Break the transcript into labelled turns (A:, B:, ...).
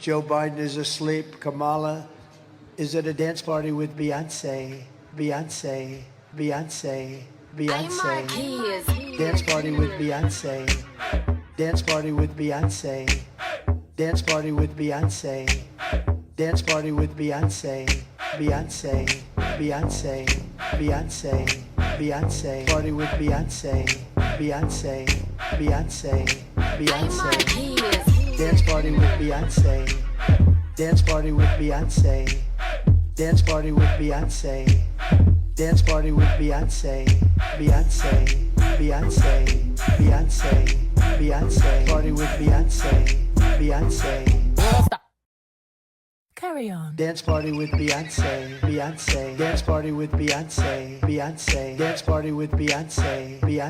A: Joe Biden is asleep. Kamala is at a dance party with Beyonce. Beyonce. Beyonce. Beyonce. Dance party with Beyonce. Dance party with Beyonce. Dance party with Beyonce. Dance party with Beyonce. Beyonce. Beyonce. Beyonce. Beyonce. Party with Beyonce. Beyonce. Beyonce. Beyonce. Dance party with Beyonce. Dance party with Beyonce. Dance party with Beyonce. Dance party with Beyonce. Beyonce. Beyonce. Beyonce. Beyonce. Party with Beyonce. Beyonce.
B: Stop. Carry on.
A: Dance party with Beyonce. Beyonce. Dance party with Beyonce. Beyonce. Dance party with Beyonce. Beyonce.